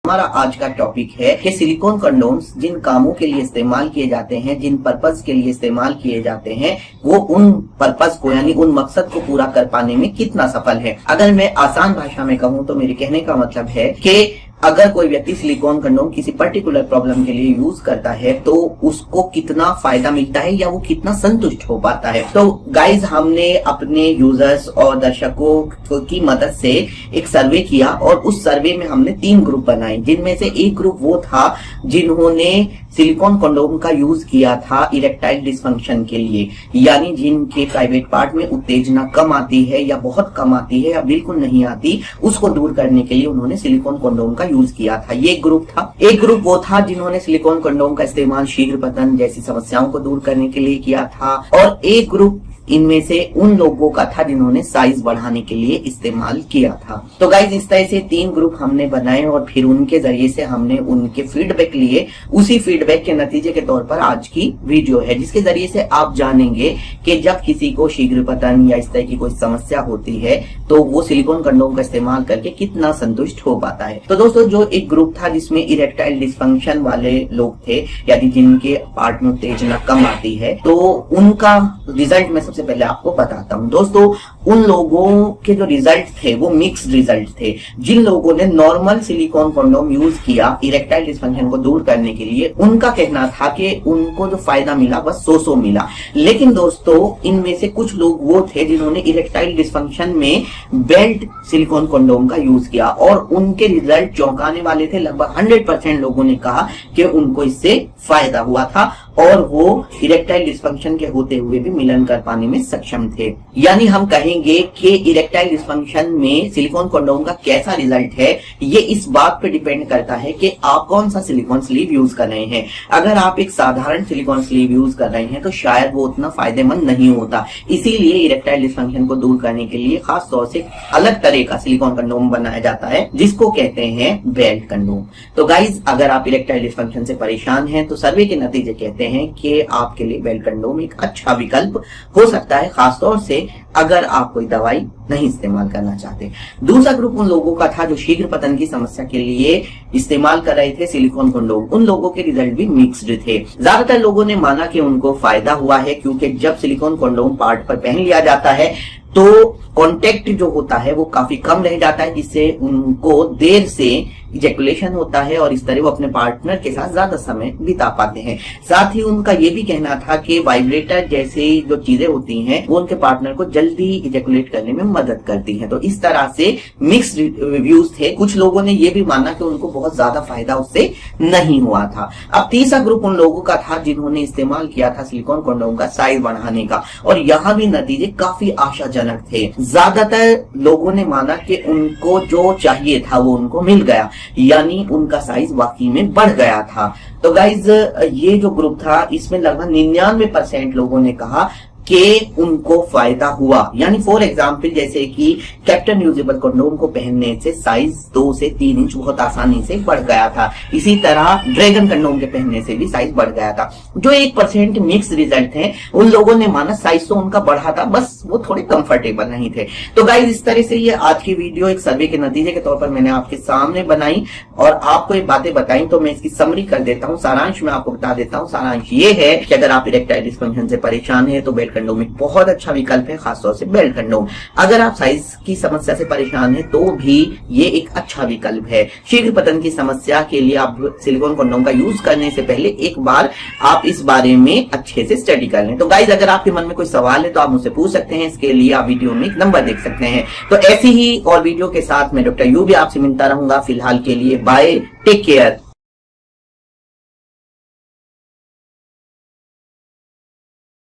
हमारा आज का टॉपिक है कि सिलिकॉन कंडोम्स जिन कामों के लिए इस्तेमाल किए जाते हैं, जिन पर्पस के लिए इस्तेमाल किए जाते हैं, वो उन पर्पस को यानी उन मकसद को पूरा कर पाने में कितना सफल है। अगर मैं आसान भाषा में कहूँ तो मेरे कहने का मतलब है कि अगर कोई व्यक्ति सिलिकॉन कंडोम किसी पर्टिकुलर प्रॉब्लम के लिए यूज करता है तो उसको कितना फायदा मिलता है या वो कितना संतुष्ट हो पाता है। तो गाइज, हमने अपने यूजर्स और दर्शकों की मदद से एक सर्वे किया और उस सर्वे में हमने 3 ग्रुप बनाए, जिनमें से एक ग्रुप वो था जिन्होंने सिलिकॉन कंडोम का यूज किया था इरेक्टाइल डिसफंक्शन के लिए, यानी जिनके प्राइवेट पार्ट में उत्तेजना कम आती है या बहुत कम आती है या बिल्कुल नहीं आती, उसको दूर करने के लिए उन्होंने सिलिकॉन कंडोम का यूज किया था। ये ग्रुप था। एक ग्रुप वो था जिन्होंने सिलिकॉन कंडोम का इस्तेमाल शीघ्र पतन जैसी समस्याओं को दूर करने के लिए किया था, और एक ग्रुप इनमें से उन लोगों का था जिन्होंने साइज बढ़ाने के लिए इस्तेमाल किया था। तो गाइज, इस तरह से 3 ग्रुप हमने बनाए और फिर उनके जरिए से हमने उनके फीडबैक लिए। उसी फीडबैक के नतीजे के तौर पर आज की वीडियो है, जिसके जरिए से आप जानेंगे कि जब किसी को शीघ्र पतन या इस तरह की कोई समस्या होती है तो वो सिलिकॉन कंडोम का इस्तेमाल करके कितना संतुष्ट हो पाता है। तो दोस्तों, जो एक ग्रुप था जिसमें इरेक्टाइल डिसफंक्शन वाले लोग थे, यानी जिनके पार्ट में उत्तेजना कम आती है, तो उनका रिजल्ट में सबसे पहले आपको बताता हूं। दोस्तों, उन लोगों के जो रिजल्ट थे वो मिक्स्ड रिजल्ट थे। जिन लोगों ने नॉर्मल सिलिकॉन कंडोम यूज किया इरेक्टाइल डिसफंक्शन को दूर करने के लिए, उनका कहना था कि उनको जो फायदा मिला बस 100 मिला। लेकिन दोस्तों, इनमें से कुछ लोग वो थे जिन्होंने इरेक्टाइल डिसफंक्शन में बेल्ट सिलिकॉन कंडोम का यूज किया और उनके रिजल्ट चौंकाने वाले थे। लगभग 100% लोगों ने कहा कि उनको इससे फायदा हुआ था और वो इरेक्टाइल डिसफंक्शन के होते हुए भी मिलन कर पाने में सक्षम थे। यानी हम कहेंगे कि इरेक्टाइल डिसफंक्शन में सिलिकॉन कंडोम का कैसा रिजल्ट है, ये इस बात पे डिपेंड करता है कि आप कौन सा सिलिकॉन स्लीव यूज कर रहे हैं। अगर आप एक साधारण सिलिकॉन स्लीव यूज कर रहे हैं तो शायद वो उतना फायदेमंद नहीं होता। इसीलिए इरेक्टाइल डिसफंक्शन को दूर करने के लिए खास तौर से अलग तरह का सिलिकॉन कंडोम बनाया जाता है, जिसको कहते हैं बेल्ट कंडोम। तो गाइज, अगर आप इरेक्टाइल डिसफंक्शन से परेशान हैं तो सर्वे के नतीजे कहते हैं कि आपके लिए बेल्ट कंडोम एक अच्छा विकल्प हो सकता है, खासतौर से अगर आप कोई दवाई नहीं इस्तेमाल करना चाहते। दूसरा ग्रुप उन लोगों का था जो शीघ्र पतन की समस्या के लिए इस्तेमाल कर रहे थे सिलिकॉन कंडोम। उन लोगों के रिजल्ट भी मिक्स्ड थे। ज्यादातर लोगों ने माना कि उनको फायदा हुआ है, क्योंकि जब सिलिकॉन कंडोम पार्ट पर पहन लिया जाता है तो कांटेक्ट जो होता है वो काफी कम रह जाता है, जिससे उनको देर से इजैकुलेशन होता है और इस तरह वो अपने पार्टनर के साथ ज्यादा समय बिता पाते हैं। साथ ही उनका ये भी कहना था कि वाइब्रेटर जैसे जो चीजें होती हैं वो उनके पार्टनर को जल्दी इजैकुलेट करने में मदद करती हैं। तो इस तरह से मिक्स्ड रिव्यूज थे। कुछ लोगों ने ये भी माना कि उनको बहुत ज्यादा फायदा उससे नहीं हुआ था। अब तीसरा ग्रुप उन लोगों का था जिन्होंने इस्तेमाल किया था सिलिकॉन कंडोम का साइज बढ़ाने का, और यहाँ भी नतीजे काफी आशाजनक थे। ज्यादातर लोगों ने माना कि उनको जो चाहिए था वो उनको मिल गया, यानी उनका साइज वाकई में बढ़ गया था। तो गाइज, ये जो ग्रुप था इसमें लगभग 99% लोगों ने कहा कि उनको फायदा हुआ। यानी फॉर एग्जाम्पल, जैसे कि कैप्टन यूजेबल कंडोम को पहनने से साइज 2 से 3 इंच बहुत आसानी से बढ़ गया था। इसी तरह ड्रैगन कंडोम के पहनने से भी साइज बढ़ गया था। जो 1% मिक्स रिजल्ट हैं, उन लोगों ने माना साइज तो उनका बढ़ा था, बस वो थोड़े कंफर्टेबल नहीं थे। तो गाइज, इस तरह से ये आज की वीडियो एक सर्वे के नतीजे के तौर पर मैंने आपके सामने बनाई और आपको ये बातें बताई। तो मैं इसकी समरी कर देता हूँ, सारांश में आपको बता देता हूँ। सारांश ये है कि अगर आप इरेक्टाइल डिसफंक्शन से परेशान है तो बेल्ट कंडोम एक बहुत अच्छा विकल्प है, खासतौर से बेल्ट कंडोम। अगर आप साइज की समस्या से परेशान है तो भी ये एक अच्छा विकल्प है। शीघ्र पतन की समस्या के लिए आप सिलिकॉन कंडोम का यूज करने से पहले एक बार आप इस बारे में अच्छे से स्टडी कर लें। तो गाइज, अगर आपके मन में कोई सवाल है तो आप मुझसे पूछ सकते हैं। इसके लिए आप वीडियो में एक नंबर देख सकते हैं। तो ऐसी ही और वीडियो के साथ मैं डॉक्टर यू भी आपसे मिलता रहूंगा। फिलहाल के लिए बाय, टेक केयर।